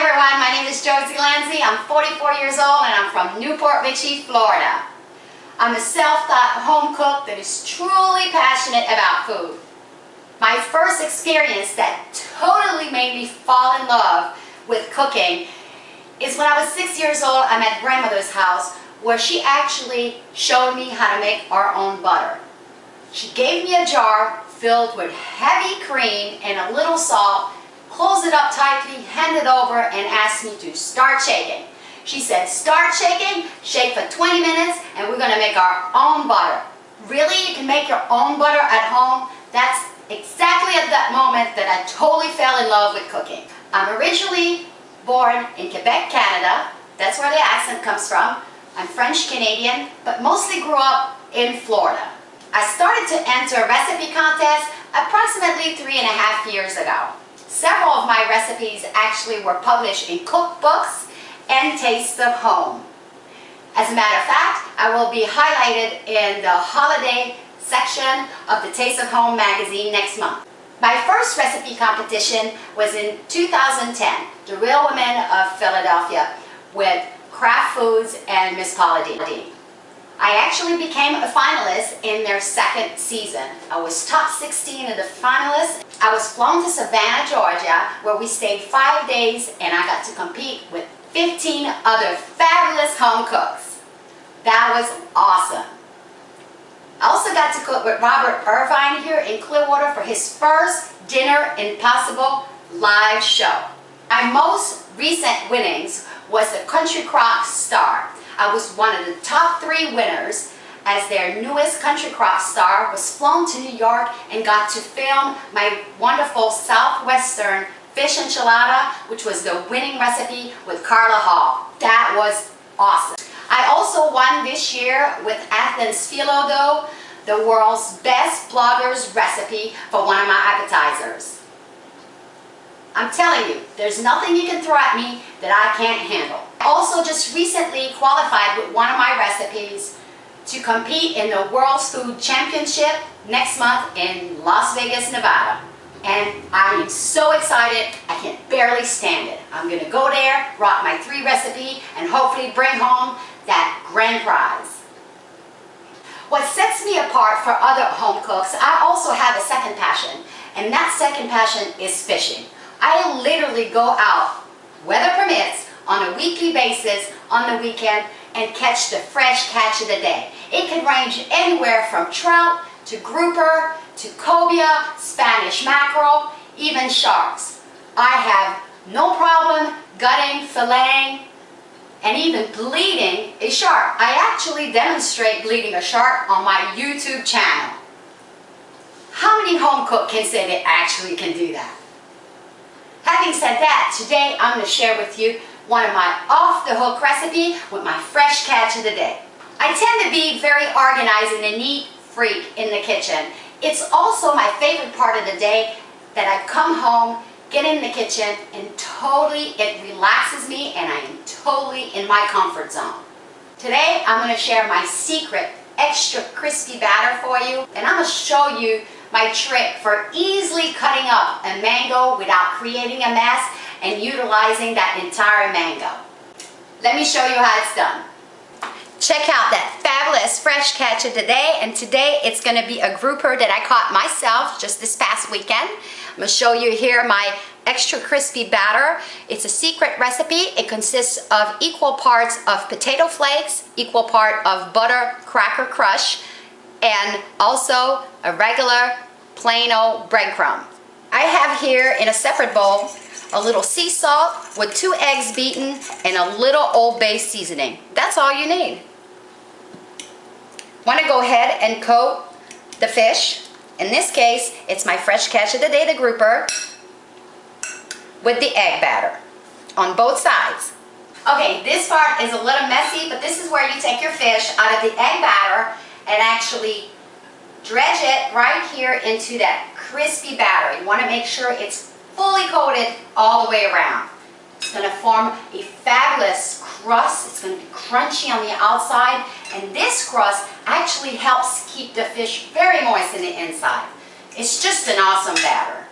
everyone, my name is Josee Lanzi. I'm 44 years old and I'm from Newport Richey, Florida. I'm a self-taught home cook that is truly passionate about food. My first experience that totally made me fall in love with cooking is when I was 6 years old. I'm at grandmother's house where she actually showed me how to make our own butter. She gave me a jar filled with heavy cream and a little salt, closed it up tightly, handed it over, and asked me to start shaking. She said, start shaking, shake for 20 minutes, and we're going to make our own butter. Really? You can make your own butter at home? That's exactly at that moment that I totally fell in love with cooking. I'm originally born in Quebec, Canada. That's where the accent comes from. I'm French Canadian, but mostly grew up in Florida. I started to enter recipe contests approximately 3.5 years ago. Several of my recipes actually were published in cookbooks and Taste of Home. As a matter of fact, I will be highlighted in the holiday section of the Taste of Home magazine next month. My first recipe competition was in 2010, The Real Women of Philadelphia, with Kraft Foods and Miss Paula Deen. I actually became a finalist in their second season. I was top 16 of the finalists. I was flown to Savannah, Georgia, where we stayed 5 days, and I got to compete with 15 other fabulous home cooks. That was awesome. I also got to cook with Robert Irvine here in Clearwater for his first Dinner Impossible live show. My most recent winnings was the Country Crock Star. I was one of the top 3 winners, as their newest Country Crock star was flown to New York and got to film my wonderful Southwestern fish enchilada, which was the winning recipe with Carla Hall. That was awesome. I also won this year with Athens Philo Dough, the world's best blogger's recipe for one of my appetizers. I'm telling you, there's nothing you can throw at me that I can't handle. I also just recently qualified with one of my recipes to compete in the World's Food Championship next month in Las Vegas, Nevada. And I am so excited, I can barely stand it. I'm going to go there, rock my 3 recipe, and hopefully bring home that grand prize. What sets me apart for other home cooks, I also have a second passion, and that second passion is fishing. I literally go out, weather permits, on a weekly basis on the weekend and catch the fresh catch of the day. It can range anywhere from trout to grouper to cobia, Spanish mackerel, even sharks. I have no problem gutting, filleting, and even bleeding a shark. I actually demonstrate bleeding a shark on my YouTube channel. How many home cooks can say they actually can do that? Having said that, today I'm going to share with you one of my off-the-hook recipe with my fresh catch of the day. I tend to be very organized and a neat freak in the kitchen. It's also my favorite part of the day that I come home, get in the kitchen, and it relaxes me, and I am totally in my comfort zone. Today I'm going to share my secret extra crispy batter for you, and I'm going to show you my trick for easily cutting up a mango without creating a mess and utilizing that entire mango. Let me show you how it's done. Check out that fabulous fresh catch of the day, and today it's going to be a grouper that I caught myself just this past weekend. I'm going to show you here my extra crispy batter. It's a secret recipe. It consists of equal parts of potato flakes, equal part of butter cracker crush, and also a regular plain old breadcrumb. I have here in a separate bowl a little sea salt with 2 eggs beaten and a little Old Bay seasoning. That's all you need. Want to go ahead and coat the fish. In this case, it's my fresh catch of the day, the grouper, with the egg batter on both sides. Okay, this part is a little messy, but this is where you take your fish out of the egg batter and actually dredge it right here into that crispy batter. You want to make sure it's fully coated all the way around. It's going to form a fabulous crust. It's going to be crunchy on the outside, and this crust actually helps keep the fish very moist in the inside. It's just an awesome batter.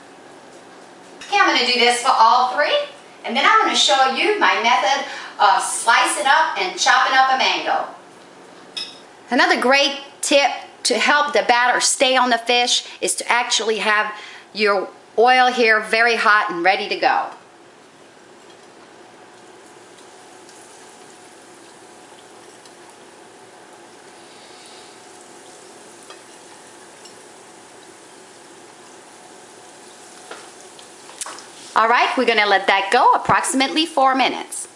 Okay, I'm going to do this for all 3. And then I'm going to show you my method of slicing up and chopping up a mango. Another great tip to help the batter stay on the fish is to actually have your oil here very hot and ready to go. All right, we're gonna let that go approximately 4 minutes.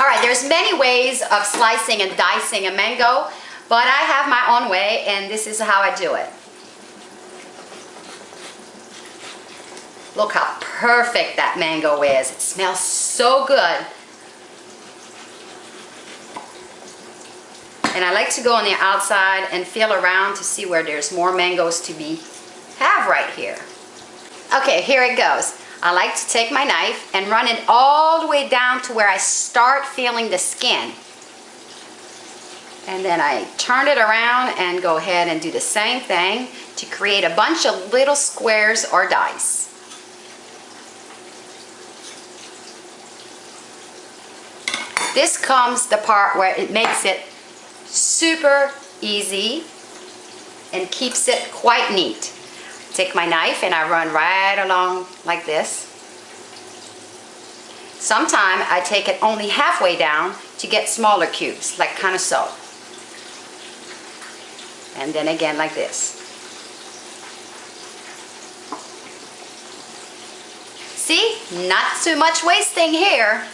All right, there's many ways of slicing and dicing a mango, but I have my own way, and this is how I do it. Look how perfect that mango is. It smells so good. And I like to go on the outside and feel around to see where there's more mangoes to have right here. Okay, here it goes. I like to take my knife and run it all the way down to where I start feeling the skin. And then I turn it around and go ahead and do the same thing to create a bunch of little squares or dice. This comes the part where it makes it super easy and keeps it quite neat. Take my knife and I run right along like this. Sometimes I take it only halfway down to get smaller cubes, like kind of so. And then again like this. See, not too much wasting here.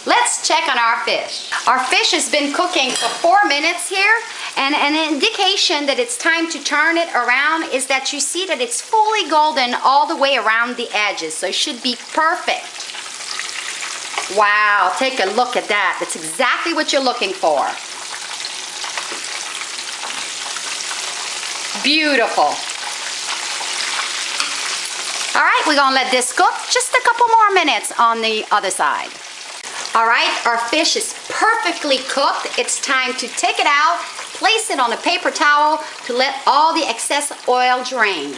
Let's check on our fish. Our fish has been cooking for 4 minutes here, and an indication that it's time to turn it around is that you see that it's fully golden all the way around the edges, so it should be perfect. Wow, take a look at that. That's exactly what you're looking for. Beautiful. All right, we're gonna let this cook just a couple more minutes on the other side. All right, our fish is perfectly cooked. It's time to take it out, place it on a paper towel to let all the excess oil drain.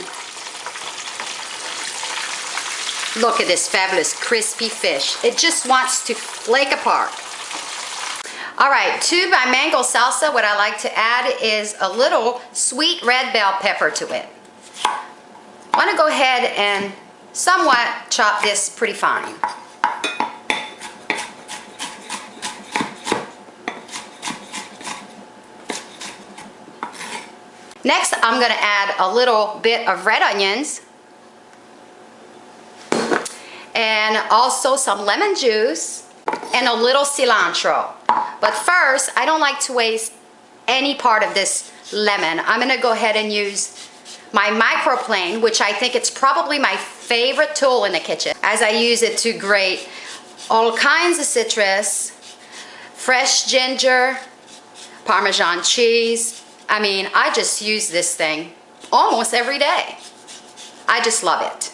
Look at this fabulous crispy fish. It just wants to flake apart. All right, to my mango salsa, what I like to add is a little sweet red bell pepper to it. I want to go ahead and somewhat chop this pretty fine. Next, I'm going to add a little bit of red onions and also some lemon juice and a little cilantro. But first, I don't like to waste any part of this lemon. I'm going to go ahead and use my microplane, which I think it's probably my favorite tool in the kitchen, as I use it to grate all kinds of citrus, fresh ginger, Parmesan cheese. I mean, I just use this thing almost every day. I just love it.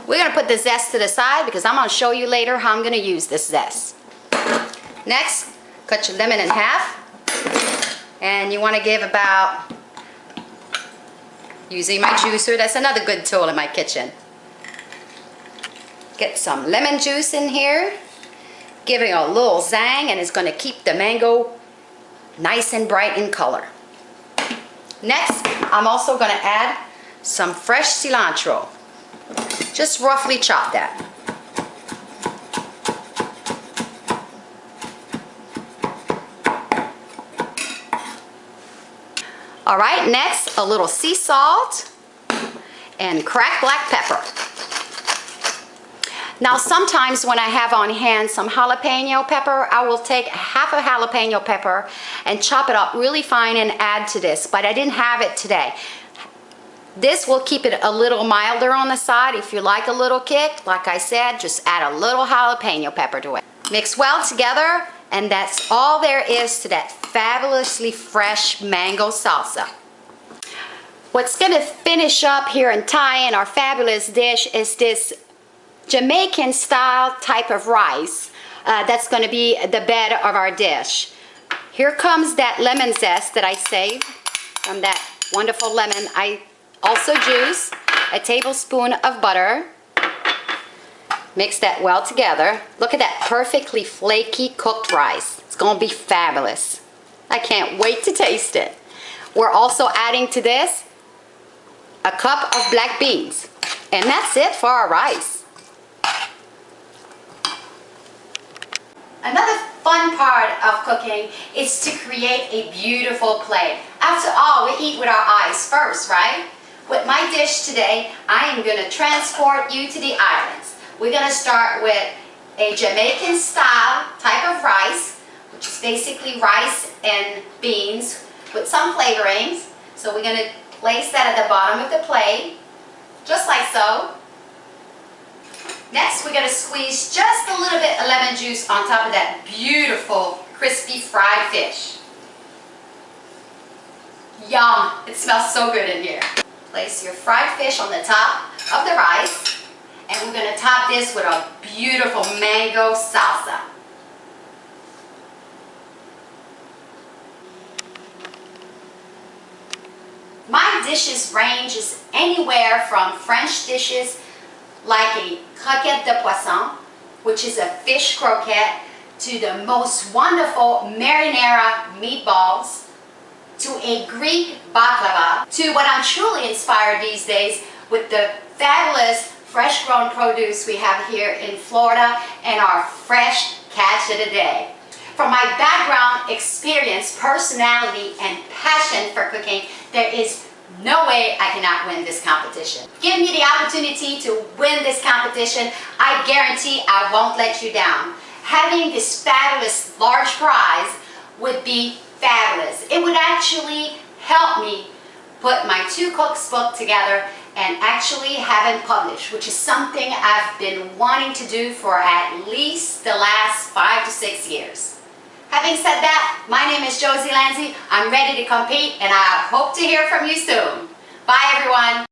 We're gonna put the zest to the side because I'm gonna show you later how I'm gonna use this zest. Next, cut your lemon in half. And you wanna give about, using my juicer, that's another good tool in my kitchen. Get some lemon juice in here, giving a little zang, and it's gonna keep the mango nice and bright in color. Next, I'm also going to add some fresh cilantro. Just roughly chop that. All right, next, a little sea salt and cracked black pepper. Now, sometimes when I have on hand some jalapeno pepper, I will take half a jalapeno pepper and chop it up really fine and add to this, but I didn't have it today. This will keep it a little milder on the side. If you like a little kick, like I said, just add a little jalapeno pepper to it. Mix well together, and that's all there is to that fabulously fresh mango salsa. What's gonna finish up here and tie in our fabulous dish is this Jamaican style type of rice that's going to be the bed of our dish. Here comes that lemon zest that I saved from that wonderful lemon. I also juice a tablespoon of butter, Mix that well together. Look at that perfectly flaky cooked rice. It's gonna be fabulous. I can't wait to taste it. We're also adding to this a cup of black beans. And that's it for our rice. Another fun part of cooking is to create a beautiful plate. After all, we eat with our eyes first, right? With my dish today, I am going to transport you to the islands. We're going to start with a Jamaican style type of rice, which is basically rice and beans with some flavorings. So we're going to place that at the bottom of the plate, just like so. Next, we're going to squeeze just a little bit of lemon juice on top of that beautiful crispy fried fish. Yum! It smells so good in here. Place your fried fish on the top of the rice, and we're going to top this with a beautiful mango salsa. My dishes ranges anywhere from French dishes like a croquette de poisson, which is a fish croquette, to the most wonderful marinara meatballs, to a Greek baklava, to what I'm truly inspired these days with the fabulous fresh grown produce we have here in Florida and our fresh catch of the day. From my background, experience, personality, and passion for cooking, there is no way I cannot win this competition. Give me the opportunity to win this competition. I guarantee I won't let you down. Having this fabulous large prize would be fabulous. It would actually help me put my 2 cooks book together and actually have it published, which is something I've been wanting to do for at least the last 5 to 6 years. Having said that, my name is Josee Lanzi. I'm ready to compete, and I hope to hear from you soon. Bye, everyone.